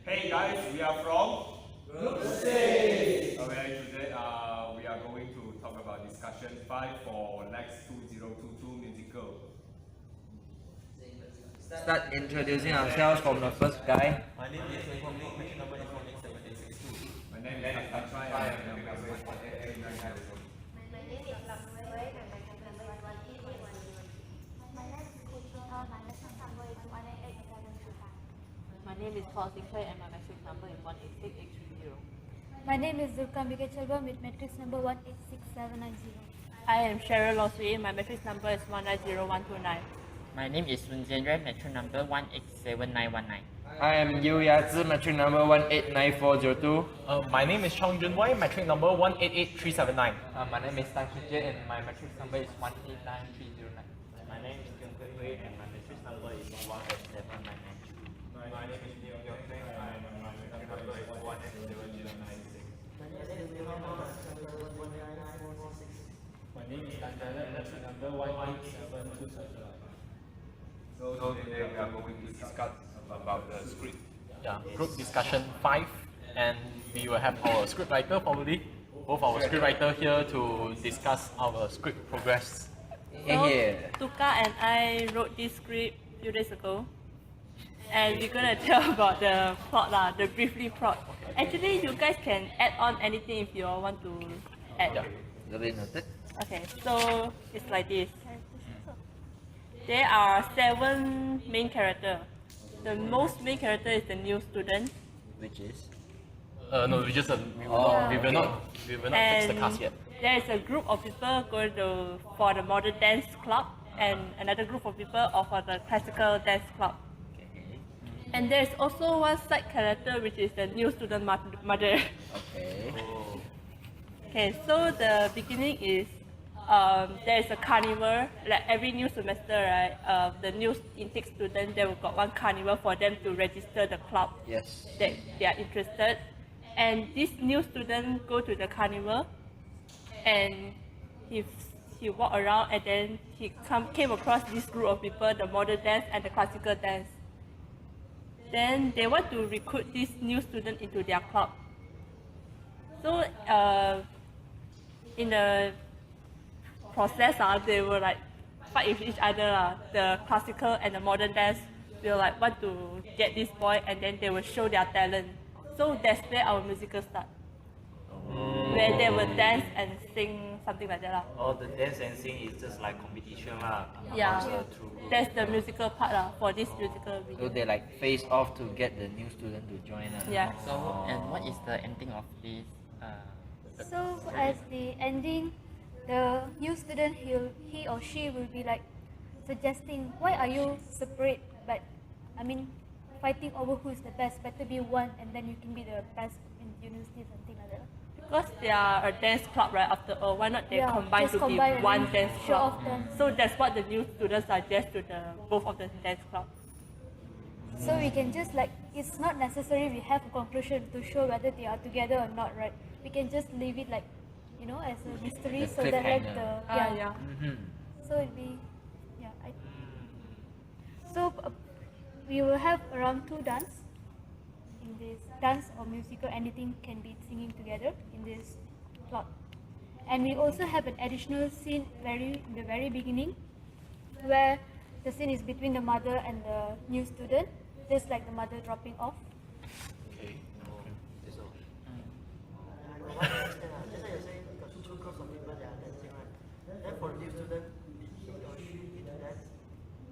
Hey guys, we are from Group 6. Okay, today we are going to talk about discussion 5 for LAX 2022 musical. Start introducing ourselves from the first guy. My name is Wei Hong Ling, matching number is 187862. My name is Try and my number is 1889. My name is Lamway and my number is 18810. My name is Kuchita, my license number is 188725. My name is Paul Sinclair and my matrix number is 186830. My name is Durkan Bikachalva with matrix number 186790. I am Cheryl Loswee, my matrix number is 190129. My name is Sun Jianren, matrix number 187919. I am Yu Yazi, matric number 189402. My name is Chong Jun Wai, matric number 188379. My name is Tan Ki Jae and my matrix number is 189309. My name is Kyung Kei Hui and my matrix number is 187992. My name is Neo Yong Peng and my number is 180096. My name is Tan Jalan, matrix number 187279. So today we are going to discuss about the script. Yeah, group discussion 5, and we will have our script writer probably, both our script writer here to discuss our script progress. Yeah. Tuka and I wrote this script a few days ago. And we're gonna tell about the plot, the briefly plot. Actually, you guys can add on anything if you all want to add. Yeah. Duly noted. Okay, so it's like this. There are 7 main characters. The most main character is the new student. Which is? No, we just we will not fix the cast yet. There is a group of people going to for the modern dance club and another group of people for the classical dance club. Okay. And there is also one side character which is the new student mother. Okay. Okay, so the beginning is there is a carnival. Like every new semester, right? The new intake student, they will got one carnival for them to register the club Yes. that they are interested. And this new student go to the carnival, and he walk around, and then he came across this group of people, the modern dance and the classical dance. Then they want to recruit this new student into their club. So in the process, they will like fight with each other. The classical and the modern dance will like want to get this boy, and then they will show their talent. So that's where our musical start, where they will dance and sing something like that lah. All the dance and sing is just like competition lah. Yeah, amongst the two. that's the musical part for this musical So video. they like face off to get the new student to join. Yeah. So, and what is the ending of this? So as the ending, the new student, he or she will be like suggesting, why are you separate, but I mean fighting over who is the best, better be one and then you can be the best in university, something like that. Because they are a dance club, right? After all, why not they Yeah, combine just to combine be and one then dance show club? off them. So that's what the new students suggest to the both of the dance club. So we can just like, it's not necessary we have a conclusion to show whether they are together or not, right? We can just leave it like, you know, as a mystery, The so that like cliffhanger. the Yeah. Mm-hmm. So it'll be, yeah. So we will have around 2 dance in this dance or musical, anything can be singing together in this plot. And we also have an additional scene in the very beginning, where the scene is between the mother and the new student, just like the mother dropping off. Okay.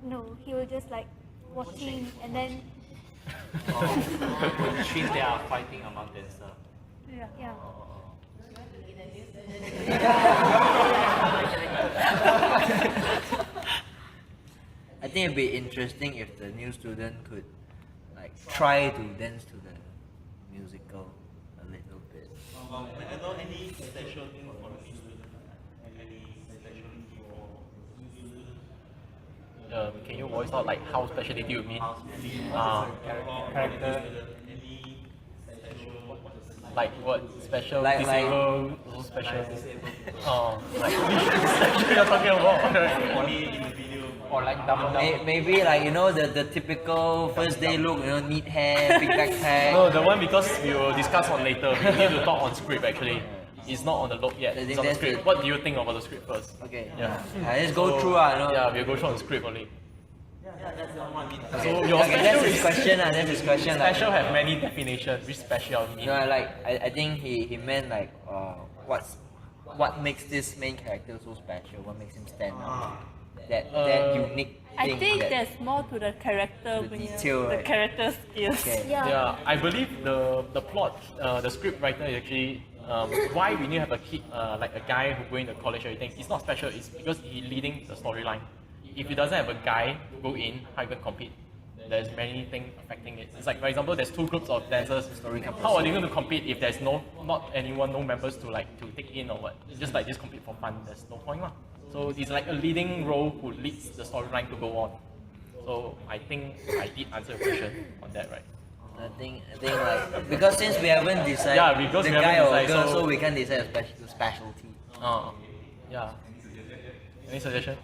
No, he will just like watching and then Which means they are fighting among themselves. yeah. I think it'd be interesting if the new student could like try to dance to the musical a little bit. I know any special thing for the new student? Any special thing for new student? Can you voice out like how specialty you mean? Character. Any special? Like what special? Like- disabled, special. Oh, like which section you're talking about? Only in the video. or like double Maybe like the typical first day look, neat hair, big backpack. No, the one because we will discuss on later. We need to talk on script actually. It's not on the look yet. I think It's on the that's script. it. What do you think about the script first? Okay. Yeah. Let's go through. Yeah, we'll go through on the script only. So your Okay, that's special his is question. That's his question. special have many definitions. Which special mean? I think he meant like what makes this main character so special? What makes him stand out? That unique I thing. think that, there's more to the character The punya- detail, the right? character skills. Okay. Yeah, I believe the plot, the script writer is actually why we need to have a kid, like a guy who going to college or anything. It's not special. It's because he's leading the storyline. If he doesn't have a guy to go in, how he can compete? There's many things affecting it. It's like, for example, there's two groups of dancers. How are they going to compete if there's no members to take in or what? It's just like just compete for fun. There's no point lah. So it's like a leading role who leads the storyline to go on. So I think I did answer your question on that, right? I think like because since we haven't decided Yeah, because the we haven't guy or decided, girl, so- so we can't decide a specialty. Yeah. Any suggestion?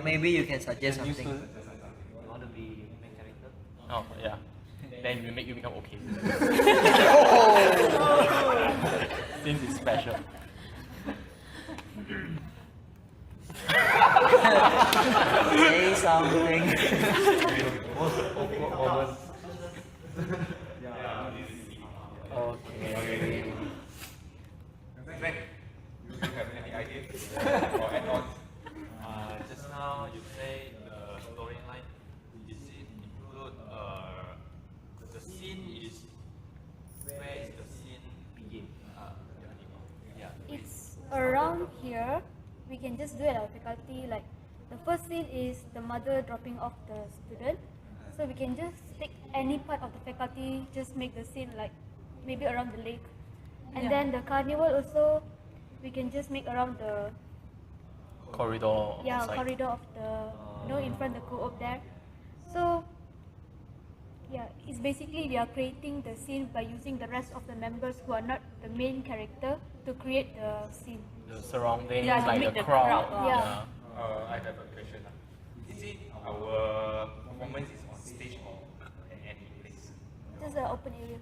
Maybe you can suggest new something. student. You want to be main character? Oh, yeah. Then we make you become okay. Since it's special. Say something. Okay. Zach, do you have any ideas or add-ons? Just now you say the storyline, is it include the scene is, where is the scene begin? Yeah. It's around here. We can just do it at our faculty. Like the first scene is the mother dropping off the student. So we can just take any part of the faculty, just make the scene like maybe around the lake. And then the carnival also, we can just make around the Corridor. outside. corridor of the in front of the co-op there. So yeah, it's basically we are creating the scene by using the rest of the members who are not the main character to create the scene. The surroundings, Yeah, to like make the the crowd. crowd, yeah. I have a question. Is it our performance is on stage or at any place? Just an open area.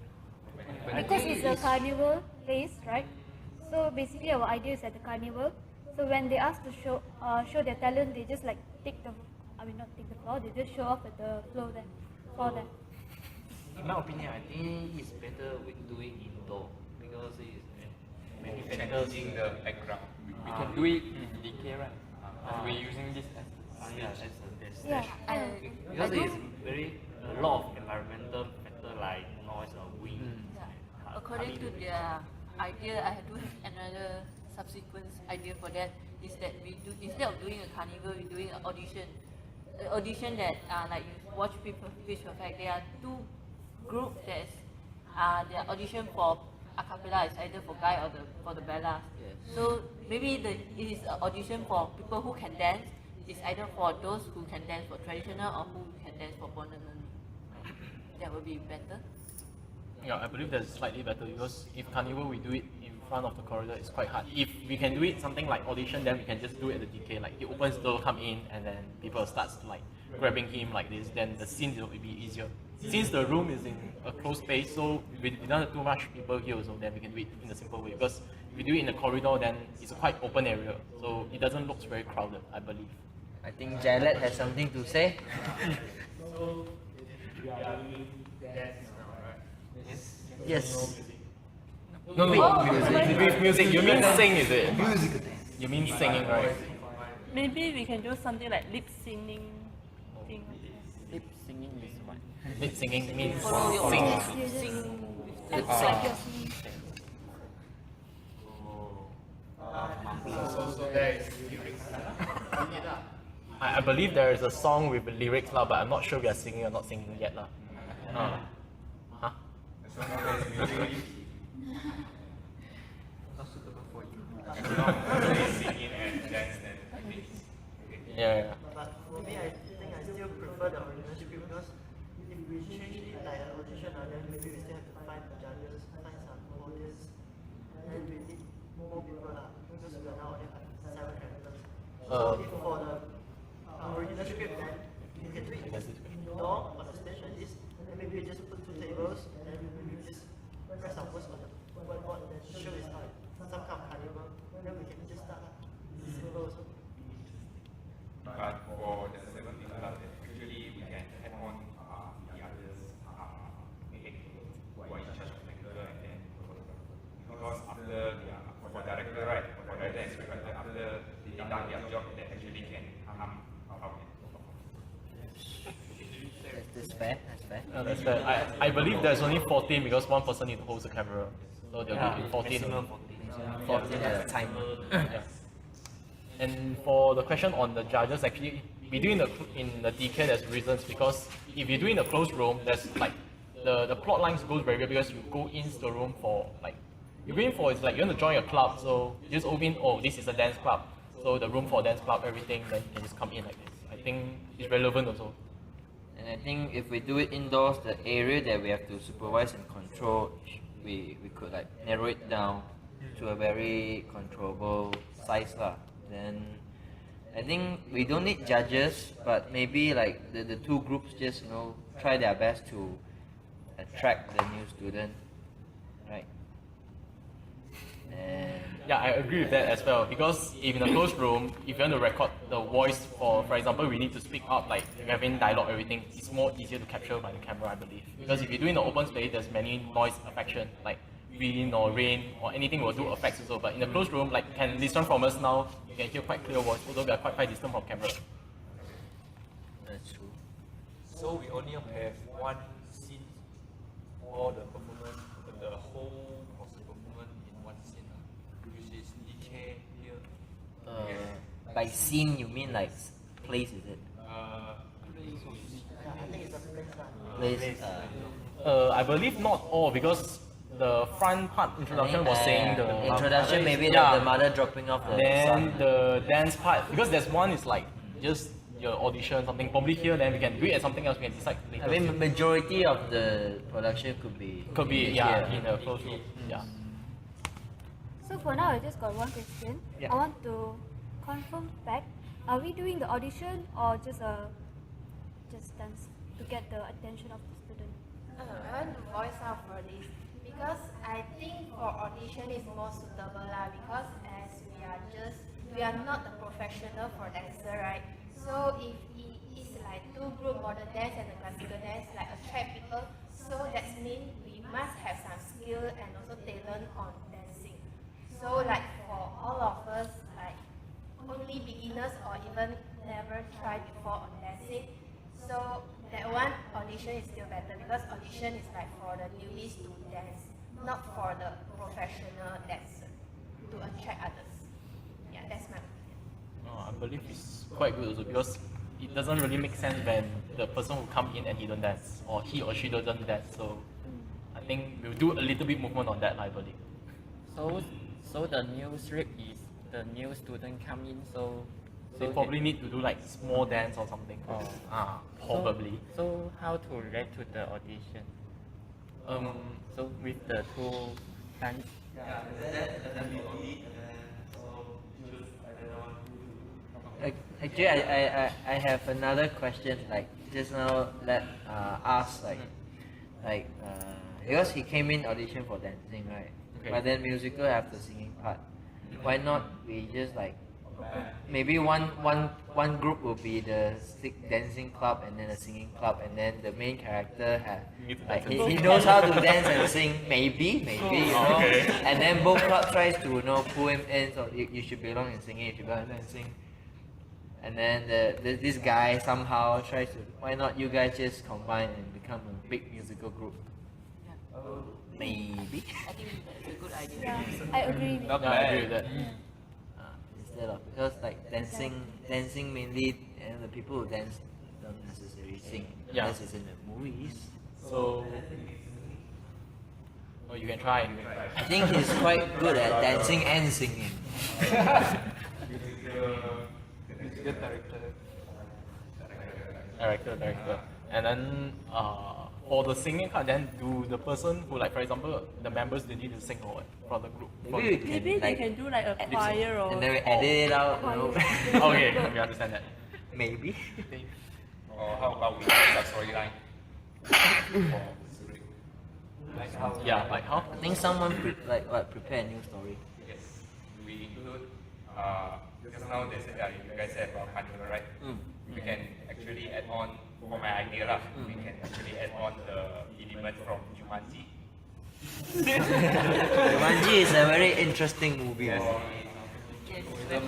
Because it's a carnival place, right? So basically our idea is at the carnival. So when they ask to show their talent, they just like not take the floor, they just show off at the floor there. In my opinion, I think it's better we do it indoor because it's many factors. Changing the background. We can do it in DK, right? And we're using this as a stage. Yeah. Because it's a lot of environmental factor like noise or wind. According to their idea, I do have another subsequent idea for that. Is that we do, instead of doing a carnival, we're doing an audition. The audition that like you watch people Fish Perfect. There are two groups that's their audition for a cappella is either for guy or for the bella. So maybe it is an audition for people who can dance. It's either for those who can dance for traditional or who can dance for modern learning. That would be better. Yeah, I believe that's slightly better because if carnival we do it in front of the corridor, it's quite hard. If we can do it something like audition, then we can just do it at the DK. Like he opens the door, come in, and then people starts like grabbing him like this. Then the scene will be easier. Since the room is in a closed space, so we don't have too much people here, so then we can do it in a simple way. Because if we do it in the corridor, then it's a quite open area, so it doesn't look very crowded, I believe. I think Jalet has something to say. Yes. No, with music. You mean sing, is it? You mean singing, right? Maybe we can do something like lip singing thing. Lip singing is what? Lip singing means Follow your sing. Yes, you just act like you're singing. So there is lyrics. I believe there is a song with lyrics lah, but I'm not sure we are singing or not singing yet lah. Huh? So now there is music. Not suitable for you. Only singing and dance and techniques. Yeah. But for me, I think I still prefer the original script because if we change it like an audition, then maybe we still have to find judges, find some audience, then we need more people because we are now only have 7 characters. So if for the original script, then you can do it indoor on the stage like this, and maybe you just put 2 tables, and then maybe you just press our words on the whiteboard, and then show is like some kind of carnival, then we can just start simple also. But for the 70 club, actually we can add on the others who are in charge of technical and then because after for director, right, for director and scriptwriter, after they done their job, they actually can come out and perform. That's fair. That's fair. That's fair. I believe there's only 14 because one person needs to hold the camera. So there'll be 14. Maximum 14 at a time. Yeah. And for the question on the judges, actually, we do in the DK, there's reasons because if you do in a closed room, there's like the plot lines goes very well because you go into the room for like you go in for it's like you want to join a club, so you just open this is a dance club, so the room for dance club everything, then you can just come in like this. I think it's relevant also. And I think if we do it indoors, the area that we have to supervise and control, we could like narrow it down to a very controllable size lah. Then I think we don't need judges, but maybe like the two groups just try their best to attract the new student, right? And yeah, I agree with that as well because if in a closed room, if you want to record the voice for example, we need to speak up like having dialogue, everything, it's more easier to capture by the camera, I believe. Because if you do in the open space, there's many noise affection like wind or rain or anything will do effects also. But in a closed room, like can listen from us now, you can hear quite clear voice, although we are quite distant from camera. that's true. So we only have one scene for the performance, the whole of the performance in one scene, which is DK here. By scene, you mean like place, is it? Yeah, I think it's a place lah. Place. I believe not all because the front part introduction was saying the introduction, maybe the mother dropping off the then son. the dance part because there's one is like just your audition something probably here, then we can do it as something else, we can decide later. I mean, majority of the production could be yeah here. in a closed room. Yeah. So for now, I just got one question. Yeah. I want to confirm back. Are we doing the audition or just dance to get the attention of the student? I want to voice out for this because I think for audition is more suitable lah because as we are not the professional for dancer, right? So if it is like 2 group modern dance and the classical dance like attract people, so that means we must have some skill and also talent on dancing. So like for all of us like only beginners or even never tried before on dancing, so that one audition is still better because audition is like for the newbies to dance, not for the professional dancer to attract others. Yeah, that's my opinion. I believe it's quite good also because it doesn't really make sense when the person who come in and he don't dance or he or she doesn't dance. So I think we'll do a little bit movement on that, I believe. So the new script is the new student come in, so They probably need to do like small dance or something. Probably. So how to relate to the audition? So with the 2 dance. Actually, I have another question. Like just now, ask because he came in audition for dancing, right? Okay. But then musical have the singing part. Why not we just like maybe one group will be the dancing club and then a singing club, and then the main character he knows how to dance and sing, maybe you know. Okay. And then both club tries to pull him in, so you should belong in singing, you should belong in dancing. And then this guy somehow tries to, why not you guys just combine and become a big musical group? Maybe. I think that's a good idea. Yeah, I agree with I agree with that. Instead of, because like dancing mainly, and the people who dance don't necessarily sing, unless it's in the movies. So, you can try. I think he's quite good at dancing and singing. Director. And then for the singing part, then do the person who, like for example, the members, they need to sing or what from the group? Maybe they can do like a choir or. And then we edit it out. Okay, we understand that. Maybe. Or how about we use a storyline for script? Like how? Yeah, like how? I think someone prepare a new story. Yes, we include. Just now they said that you guys said about carnival, right? We can actually add on for my idea lah. We can actually add on the element from Jumanji. Jumanji is a very interesting movie. Yes. Yes, very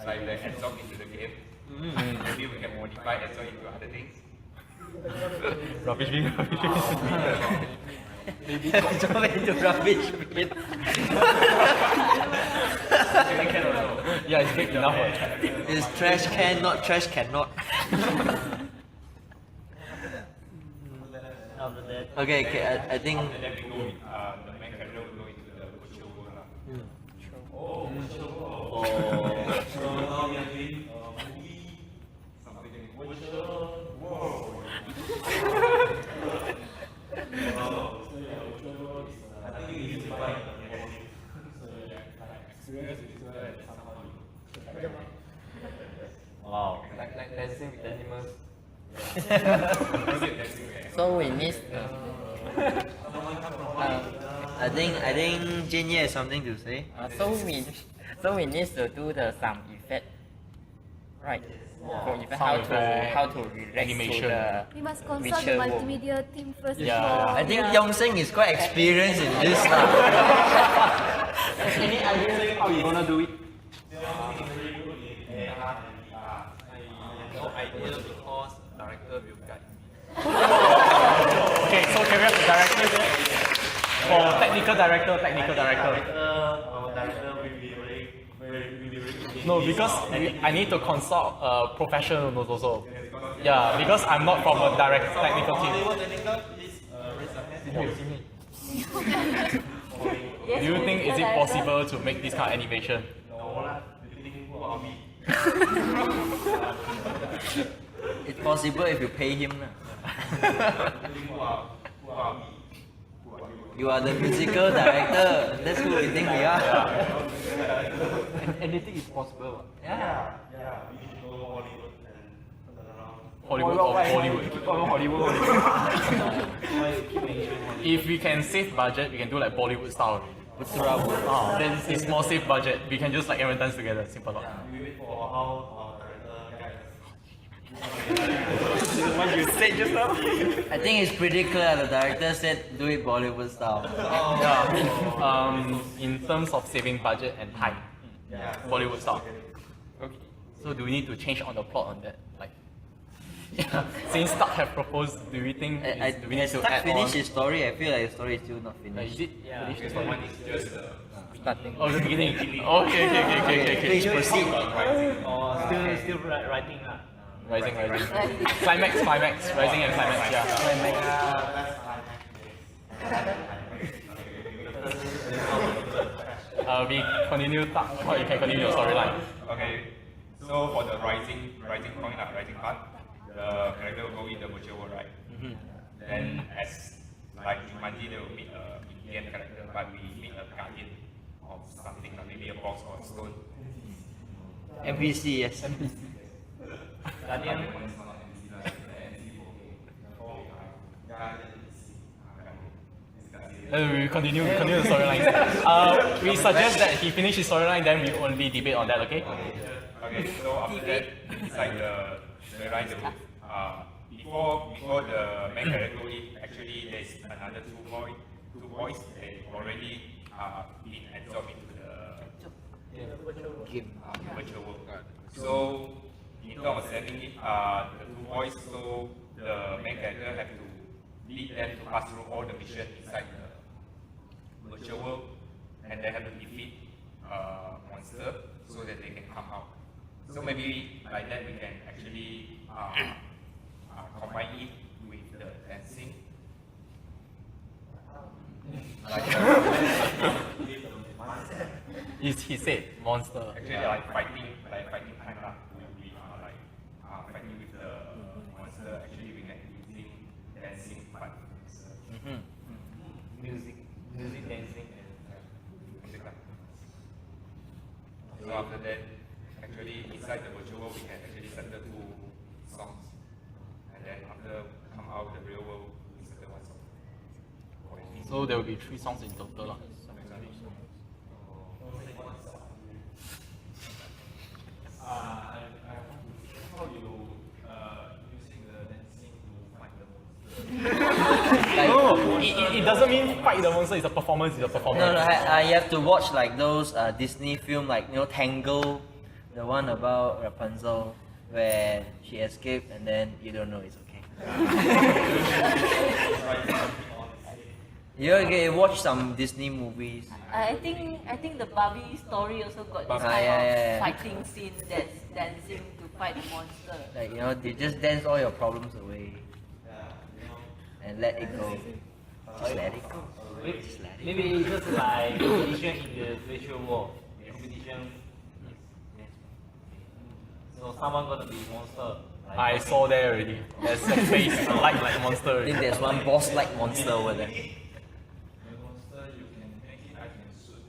Like they absorb into the game. Maybe we can modify absorb into other things. Rubbish bin. Jump into rubbish bin. Yeah, it's big enough. It's trash can, not trash cannot. After that, Okay, I think. And then we go with, the main character will go into the virtual world lah. So now we are doing a movie, something virtual world. I think it is quite important. So experience is good somehow. Wow. Like dancing with animals. So we need. I think Jin Ye has something to say. So we need to do the sound effect, right? For effect, how to relate Animation. to the We must consult the visual world. multimedia team first Yeah. before. I think Yong-seng is quite experienced in this. Any idea how you gonna do it? No idea because director will guide. Okay, so can we have the director there? For technical director. Our director will be very No, because I need to consult professionals also. Yeah, because I'm not from a direct technical team. technical, please raise your hand. Do you think is it possible to make this kind of animation? No lah, you think who are we? It's possible if you pay him. You think who are we? You are the musical director. That's who we think we are. Anything is possible. Yeah. Yeah, we should go Hollywood and turn around. Hollywood or Bollywood? Why you keep mentioning If we can save budget, we can do like Bollywood style. Then it's more safe budget. We can just like everyone dance together. Simple lot. We wait for how our director guides. What you said just now? I think it's pretty clear. The director said do it Bollywood style. Yeah. In terms of saving budget and time, Bollywood style. Okay. So do we need to change on the plot on that? Like, since Stark have proposed, do we think do we need to add finish on? his story. I feel like the story is still not Is finished. it finished the story? One is just Starting. Oh, the beginning. Okay. Please proceed. still writing lah. Rising. Climax, rising and climax. Yeah. We continue. Or you can continue your storyline. okay. So for the rising point, rising part, the character will go in the virtual world, right? Then as like Jumanji, they will meet a Indian character, but we meet a guardian of something, like maybe a box or a stone. NPC, yes. Guardian. We continue the storyline. We suggest that he finish his storyline, then we only debate on that. Okay. Okay, so after that, inside the line, before the main character go in, actually there's another two boys that already been absorbed into the virtual world. So in terms of setting it, the two boys, so the main character have to lead them to pass through all the mission inside the virtual world, and they have to defeat monster so that they can come out. So maybe like that we can actually combine it with the dancing. He said monster. Actually, like fighting time lah. We are like fighting with the monster. Actually, we can using dancing fight. Music, dancing, and Music lah. So after that, actually inside the virtual world, we can actually settle So there will be 3 songs in total. Lah. How you using the dancing to fight the monster? No, it doesn't mean fight the monster. It's a performance. It's a performance. No, you have to watch like those Disney film, like Tangle, the one about Rapunzel, where she escaped and then you don't know it's okay. You watch some Disney movies. I think the Barbie story also got this kind of fighting scene that's dancing to fight the monster. Like they just dance all your problems away and let it go. Just let it go. Just let it Maybe it's just like competition in the virtual world. Competition. So someone gonna be monster. I saw there already. There's a face like monster. I think there's one boss-like monster over there. The monster you can make it like in a suit.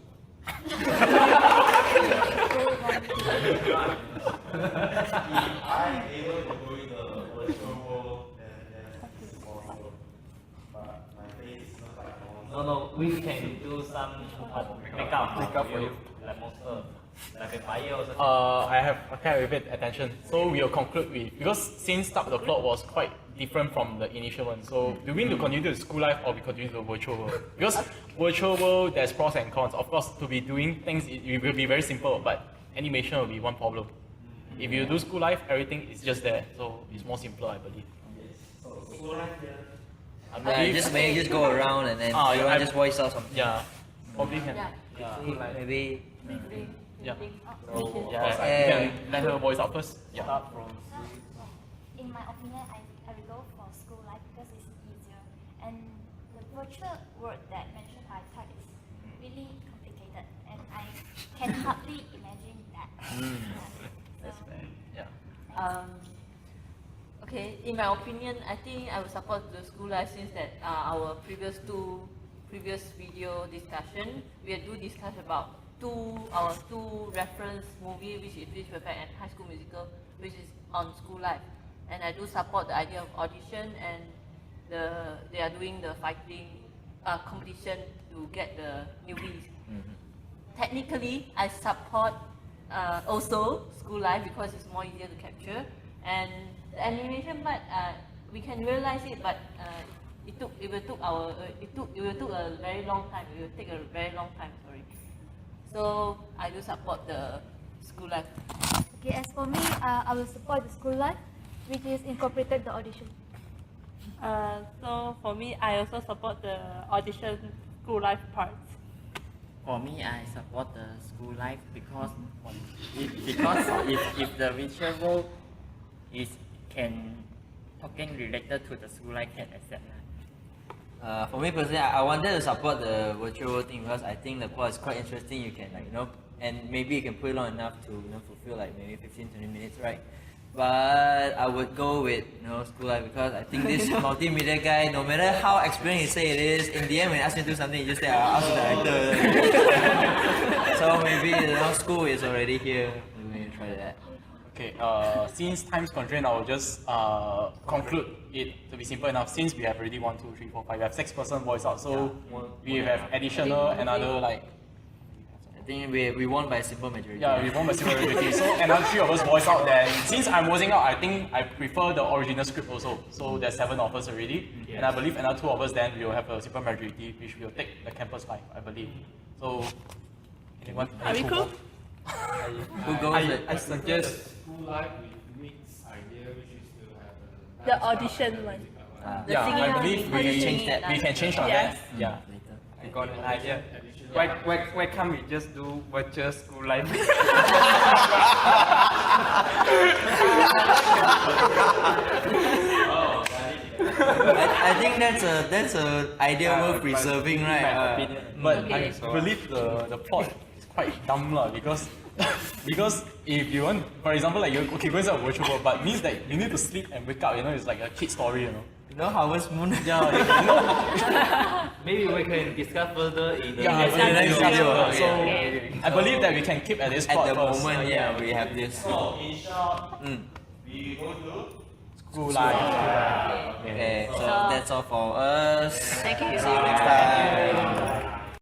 If I'm able to go in the virtual world, then it's possible. But my face is not like a monster. No, we can do some makeup for you, like monster, like a fire or something. I have a vivid attention. So we'll conclude with, because since start the plot was quite different from the initial one. So do we need to continue the school life or we continue the virtual world? Because virtual world there's pros and cons. Of course, to be doing things it will be very simple, but animation will be one problem. If you do school life, everything is just there. So it's more simpler, I believe. Maybe just go around and then everyone just voice out something. Yeah, probably can. Maybe. Yeah. Oh, You can let her voice out first. Yeah. In my opinion, I will go for school life because it's easier. And the virtual world that mentioned by Todd is really complicated, and I can hardly imagine that. That's bad. Yeah. Okay, in my opinion, I think I will support the school life since that our previous video discussion, we do discuss about our two reference movie, which is Fish Perfect and High School Musical, which is on school life. And I do support the idea of audition, and they are doing the fighting competition to get the newbies. Technically, I support also school life because it's more easier to capture, and the animation part we can realize it, but it will take a very long time. It will take a very long time. Sorry. So I do support the school life. Okay, as for me, I will support the school life, which is incorporated the audition. So for me, I also support the audition school life part. For me, I support the school life because if the virtual world is talking related to the school life can accept. For me personally, I wanted to support the virtual world thing because I think the plot is quite interesting. You can and maybe you can put it long enough to fulfill like maybe 15-20 minutes, right? But I would go with school life because I think this multimedia guy, no matter how experienced he say it is, in the end when he asks me to do something, he just say, I'll ask the director. So maybe school is already here. Maybe try that. Okay, since time's constraint, I will just conclude it to be simple enough. Since we have already 1, 2, 3, 4, 5, we have 6 person voice out, so we have additional another like. I think we won by a simple majority. Yeah, we won by simple majority. So another 3 of us voice out. Then since I'm voicing out, I think I prefer the original script also. So there's 7 of us already, and I believe another 2 of us then will have a simple majority, which will take the campus life, I believe. So anyone? Are we cool? Who goes? I suggest school life with Nick's idea, which is to have The audition one. Yeah, I believe we change that. We can change on Yes. that. Yeah. I got an idea. Why can't we just do virtual school life? I think that's a idea worth preserving, right? But I believe the plot is quite dumb because if you want, for example, like you're going to a virtual world, but means that you need to sleep and wake up. It's like a kid story. Harvest Moon. Yeah. Maybe we can discuss further in the Yeah, next video. So I believe that we can keep at this plot At the first. moment, we have this. So in short, we go to School life. Okay, so that's all for us. Thank you. See you next time.